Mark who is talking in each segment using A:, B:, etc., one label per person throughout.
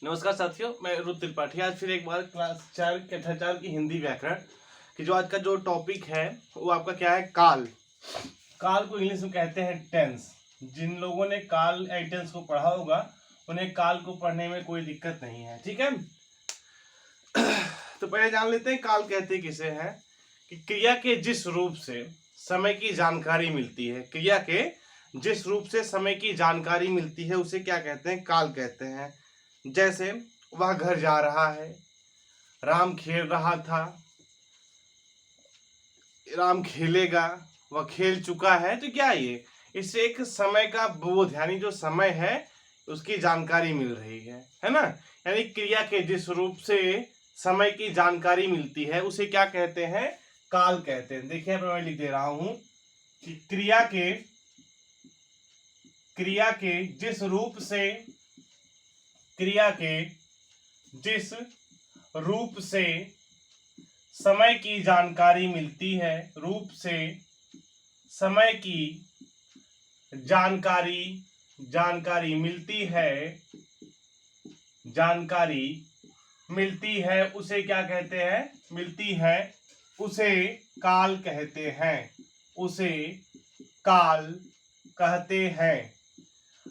A: नमस्कार साथियों, मैं रुद्र त्रिपाठी। आज फिर एक बार क्लास 4 कक्षा 4 की हिंदी व्याकरण की जो आज का जो टॉपिक है वो आपका क्या है, काल। काल को इंग्लिश में कहते हैं टेंस। जिन लोगों ने काल या टेंस को पढ़ा होगा उन्हें काल को पढ़ने में कोई दिक्कत नहीं है, ठीक है। तो पहले जान लेते हैं काल कहते किसे हैं। कि क्रिया के जिस रूप से समय की जानकारी मिलती है, क्रिया के जिस रूप से समय की जानकारी मिलती है उसे क्या कहते हैं, काल कहते हैं। जैसे वह घर जा रहा है, राम खेल रहा था, राम खेलेगा, वह खेल चुका है। तो क्या ये इससे एक समय का बोध यानी जो समय है उसकी जानकारी मिल रही है ना। यानी क्रिया के जिस रूप से समय की जानकारी मिलती है उसे क्या कहते हैं, काल कहते हैं। देखिए मैं लिख दे रहा हूं कि क्रिया के जिस रूप से समय की जानकारी मिलती है, रूप से समय की जानकारी मिलती है उसे क्या कहते हैं, उसे काल कहते हैं।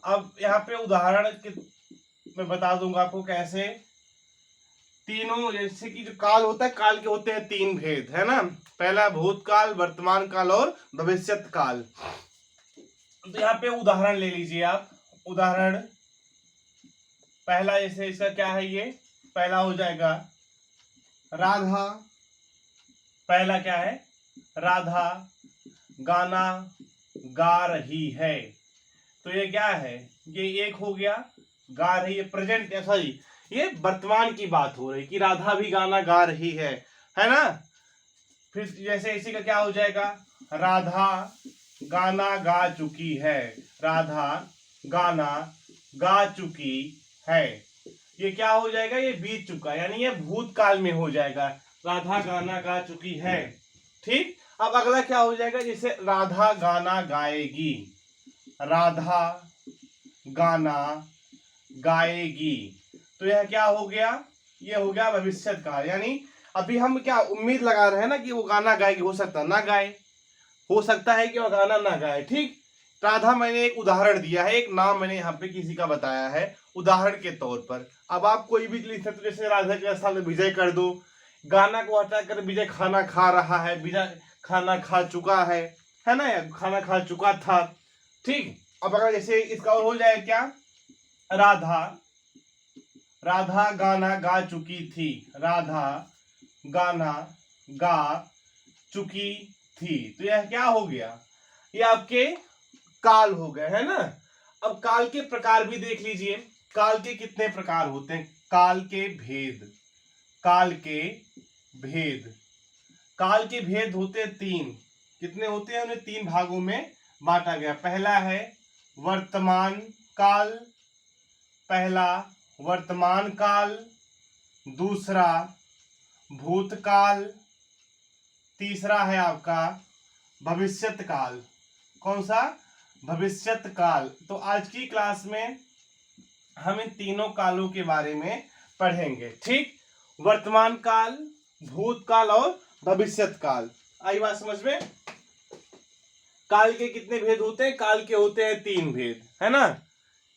A: अब यहाँ पे उदाहरण मैं बता दूंगा आपको कैसे। तीनों जैसे कि जो काल होता है, काल के होते हैं तीन भेद, है ना। पहला भूतकाल, वर्तमान काल और भविष्यत काल। तो यहाँ पे उदाहरण ले लीजिए आप। उदाहरण पहला, जैसे इसका क्या है, ये पहला हो जाएगा राधा। पहला क्या है, राधा गाना गा रही है। तो ये क्या है, ये एक हो गया, गा रही है, प्रेजेंट सॉरी ये वर्तमान की बात हो रही कि राधा भी गाना गा रही है ना। फिर जैसे इसी का क्या हो जाएगा, राधा गाना गा चुकी है, राधा गाना गा चुकी है। ये क्या हो जाएगा, ये बीत चुका, यानी ये भूतकाल में हो जाएगा, राधा गाना गा चुकी है। ठीक, अब अगला क्या हो जाएगा, जैसे राधा गाना गाएगी, राधा गाना गाएगी। तो यह क्या हो गया, ये हो गया भविष्यत काल। यानी अभी हम क्या उम्मीद लगा रहे हैं ना कि वो गाना गाएगी, हो सकता ना गाए, हो सकता है कि वो गाना ना गाए। ठीक, राधा मैंने एक उदाहरण दिया है, एक नाम मैंने यहाँ पे किसी का बताया है उदाहरण के तौर पर। अब आप कोई भी लिख सकते, जैसे राधा के स्थान में विजय कर दो, गाना को हटा कर विजय खाना खा रहा है, विजय खाना खा चुका है ना, या खाना खा चुका था। ठीक, अब अगर जैसे इसका और हो जाए क्या, राधा गाना गा चुकी थी, राधा गाना गा चुकी थी। तो यह क्या हो गया, ये आपके काल हो गए, है ना। अब काल के प्रकार भी देख लीजिए। काल के कितने प्रकार होते हैं, काल के भेद होते हैं तीन। कितने होते हैं, उन्हें तीन भागों में बांटा गया। पहला है वर्तमान काल, दूसरा भूतकाल, तीसरा है आपका भविष्यत काल। कौन सा, भविष्यत काल। तो आज की क्लास में हम इन तीनों कालों के बारे में पढ़ेंगे। ठीक, वर्तमान काल, भूतकाल और भविष्यत काल। आई बात समझ में। काल के कितने भेद होते हैं, काल के होते हैं तीन भेद, है ना।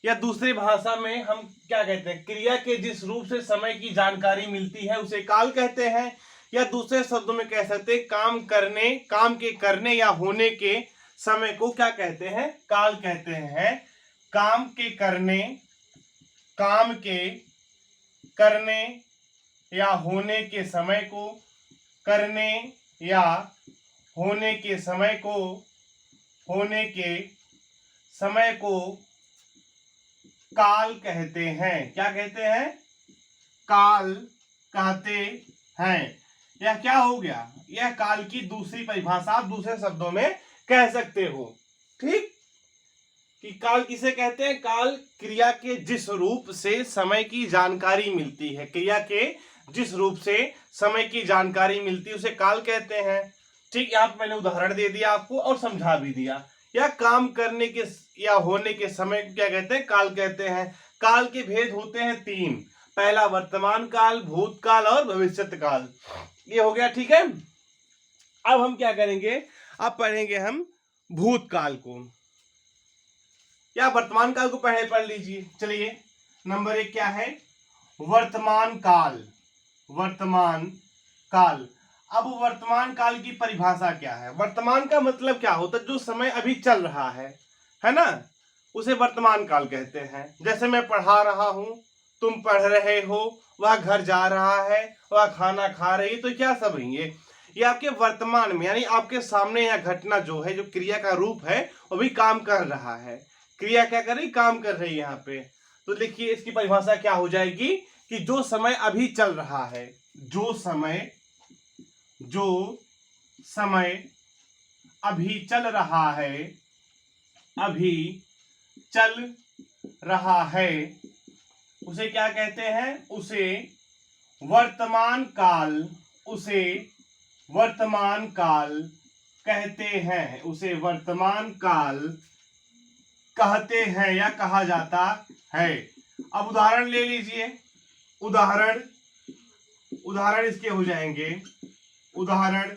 A: या दूसरी भाषा में हम क्या कहते हैं, क्रिया के जिस रूप से समय की जानकारी मिलती है उसे काल कहते हैं। या दूसरे शब्दों में कह सकते हैं काम के करने या होने के समय को क्या कहते हैं, काल कहते हैं। काम के करने या होने के समय को, काल कहते हैं। क्या कहते हैं, काल कहते हैं। यह क्या हो गया, यह काल की दूसरी परिभाषा, आप दूसरे शब्दों में कह सकते हो। ठीक, कि काल किसे कहते हैं, काल क्रिया के जिस रूप से समय की जानकारी मिलती है, क्रिया के जिस रूप से समय की जानकारी मिलती है उसे काल कहते हैं। ठीक, यहाँ पे मैंने उदाहरण दे दिया आपको और समझा भी दिया। या काम करने के या होने के समय को क्या कहते हैं, काल कहते हैं। काल के भेद होते हैं तीन, पहला वर्तमान काल, भूतकाल और भविष्यत काल, ये हो गया। ठीक है, अब हम क्या करेंगे, अब पढ़ेंगे हम भूतकाल को, या वर्तमान काल को पहले पढ़ लीजिए। चलिए, नंबर 1 क्या है, वर्तमान काल। वर्तमान काल। अब वर्तमान काल की परिभाषा क्या है? वर्तमान का मतलब क्या होता है? जो समय अभी चल रहा है ना, उसे वर्तमान काल कहते हैं। जैसे मैं पढ़ा रहा हूं, तुम पढ़ रहे हो, वह घर जा रहा है, वह खाना खा रही, तो क्या सब है ये आपके वर्तमान में, यानी आपके सामने यह घटना जो है, जो क्रिया का रूप है, वो भी काम कर रहा है। क्रिया क्या कर रही, काम कर रही है यहाँ पे। तो देखिए इसकी परिभाषा क्या हो जाएगी कि जो समय अभी चल रहा है, जो समय अभी चल रहा है, अभी चल रहा है, उसे क्या कहते हैं, उसे वर्तमान काल, उसे वर्तमान काल कहते हैं, उसे वर्तमान काल कहते हैं या कहा जाता है। अब उदाहरण ले लीजिए, उदाहरण इसके हो जाएंगे। उदाहरण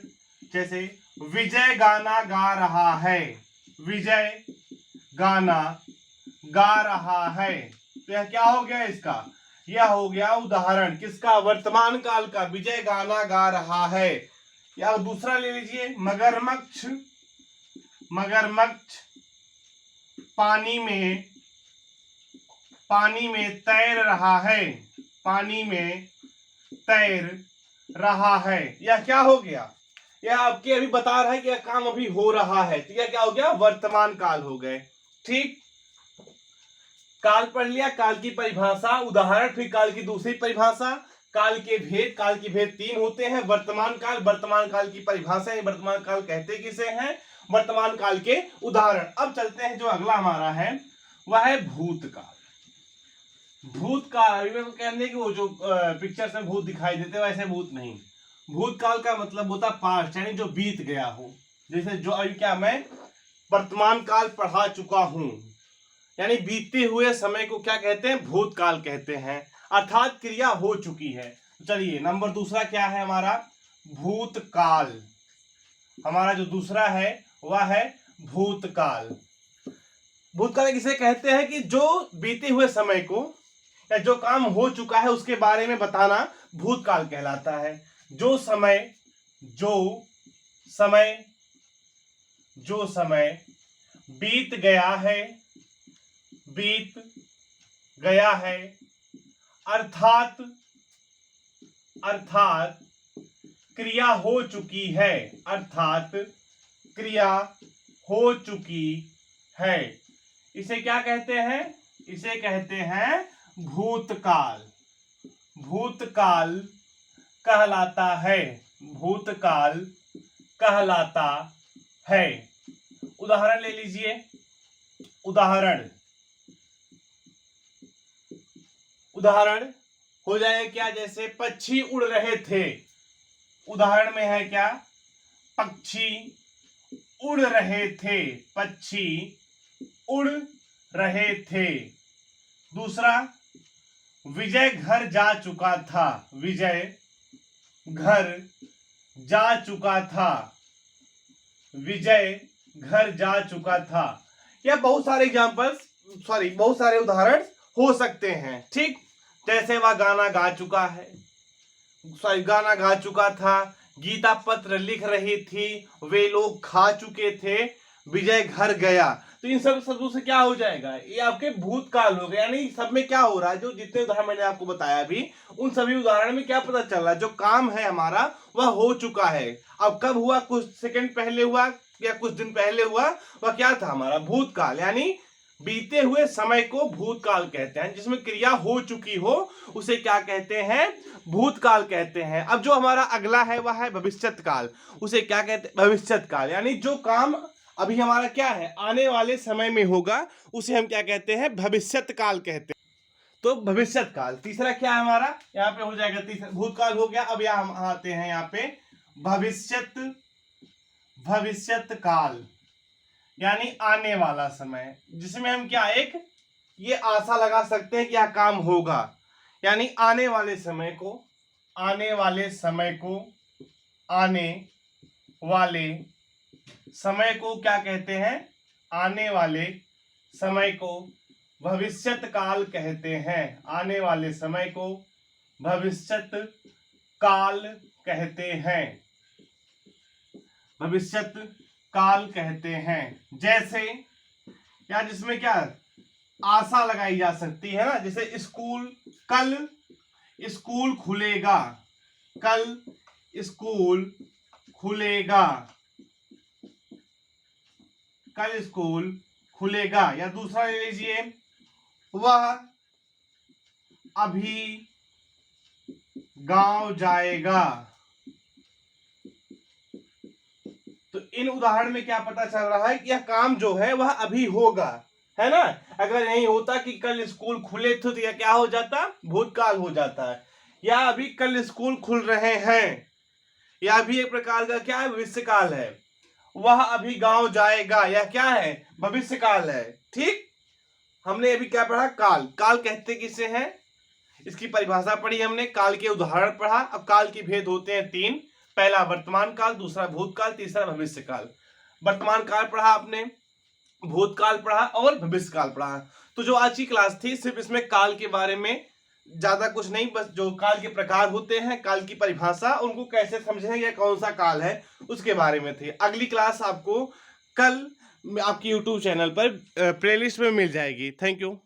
A: जैसे विजय गाना गा रहा है, विजय गाना गा रहा है, तो यह क्या हो गया इसका, यह हो गया उदाहरण किसका, वर्तमान काल का। विजय गाना गा रहा है। या दूसरा ले लीजिए, मगरमच्छ पानी में तैर रहा है, पानी में तैर रहा है। यह क्या हो गया, यह आपके अभी बता रहा है कि यह काम अभी हो रहा है, तो यह क्या हो गया, वर्तमान काल हो गए। ठीक, काल पढ़ लिया, काल की परिभाषा, उदाहरण, फिर काल की दूसरी परिभाषा, काल के भेद 3 होते हैं। वर्तमान काल की परिभाषा है, वर्तमान काल कहते किसे हैं, वर्तमान काल के उदाहरण। अब चलते हैं, जो अगला हमारा है वह है भूतकाल। भूतकाल, अभी मेरे को कहने कि वो जो पिक्चर्स में भूत दिखाई देते वैसे भूत नहीं। भूतकाल का मतलब होता पास्ट, यानी जो बीत गया हो। जैसे जो अभी क्या मैं वर्तमान काल पढ़ा चुका हूं, यानी बीते हुए समय को क्या कहते हैं, भूतकाल कहते हैं, अर्थात क्रिया हो चुकी है। चलिए, नंबर दूसरा क्या है हमारा, भूतकाल। हमारा जो दूसरा है वह है भूतकाल। भूतकाल किसे कहते हैं कि जो बीते हुए समय को या जो काम हो चुका है उसके बारे में बताना भूतकाल कहलाता है। जो समय बीत गया है, अर्थात क्रिया हो चुकी है, अर्थात क्रिया हो चुकी है, इसे क्या कहते हैं, इसे कहते हैं भूतकाल। भूतकाल कहलाता है, भूतकाल कहलाता है। उदाहरण ले लीजिए, उदाहरण हो जाए क्या, जैसे पक्षी उड़ रहे थे। उदाहरण में है क्या, पक्षी उड़ रहे थे, पक्षी उड़ रहे थे। दूसरा, विजय घर जा चुका था, विजय घर जा चुका था, विजय घर जा चुका था। यह बहुत सारे बहुत सारे उदाहरण हो सकते हैं। ठीक, जैसे वह गाना गा चुका है, गाना गा चुका था, गीता पत्र लिख रही थी, वे लोग खा चुके थे, विजय घर गया। तो इन सब शब्दों से क्या हो जाएगा, ये आपके भूतकाल हो गया। यानी सब में क्या हो रहा है, जो जितने उदाहरण मैंने आपको बताया अभी, उन सभी उदाहरण में क्या पता चल रहा है, जो काम है हमारा वह हो चुका है। अब कब हुआ, कुछ सेकंड पहले हुआ या कुछ दिन पहले हुआ, वह क्या था, हमारा भूतकाल। यानी बीते हुए समय को भूतकाल कहते हैं, जिसमें क्रिया हो चुकी हो उसे क्या कहते हैं, भूतकाल कहते हैं। अब जो हमारा अगला है वह है भविष्यत काल। उसे क्या कहते हैं, भविष्यत काल, यानी जो काम अभी हमारा क्या है, आने वाले समय में होगा, उसे हम क्या कहते हैं, भविष्यत काल कहते हैं। तो भविष्यत काल। तीसरा क्या है हमारा, यहाँ पे हो जाएगा, तीसरा भूतकाल हो गया। अब यहाँ हम आते हैं यहाँ पे भविष्यत काल, यानी आने वाला समय, जिसमें हम क्या एक ये आशा लगा सकते हैं कि यह काम होगा, यानी आने वाले समय को, आने वाले समय को, आने वाले समय को क्या कहते हैं? आने वाले समय को भविष्यत काल कहते हैं। आने वाले समय को भविष्यत काल कहते हैं। भविष्यत काल कहते हैं। जैसे या जिसमें क्या आशा लगाई जा सकती है ना, जैसे स्कूल, कल स्कूल खुलेगा, कल स्कूल खुलेगा, कल स्कूल खुलेगा। या दूसरा ले लीजिए, वह अभी गांव जाएगा। तो इन उदाहरण में क्या पता चल रहा है कि यह काम जो है वह अभी होगा, है ना। अगर नहीं होता कि कल स्कूल खुले थे तो यह क्या हो जाता? भूतकाल हो जाता है। या अभी कल स्कूल खुल रहे हैं, यह भी एक प्रकार का क्या है? भविष्यकाल है। वह अभी गांव जाएगा, यह क्या है? भविष्यकाल है। ठीक, हमने अभी क्या पढ़ा? काल। काल कहते किसे हैं? इसकी परिभाषा पढ़ी हमने, काल के उदाहरण पढ़ा। अब काल के भेद होते हैं तीन, पहला वर्तमान काल, दूसरा भूतकाल, तीसरा भविष्यकाल। वर्तमान काल पढ़ा आपने, भूतकाल पढ़ा और भविष्यकाल पढ़ा। तो जो आज की क्लास थी सिर्फ इसमें काल के बारे में, ज्यादा कुछ नहीं, बस जो काल के प्रकार होते हैं, काल की परिभाषा, उनको कैसे समझें, या कौन सा काल है, उसके बारे में थी। अगली क्लास आपको कल आपकी YouTube चैनल पर प्लेलिस्ट में मिल जाएगी। Thank you.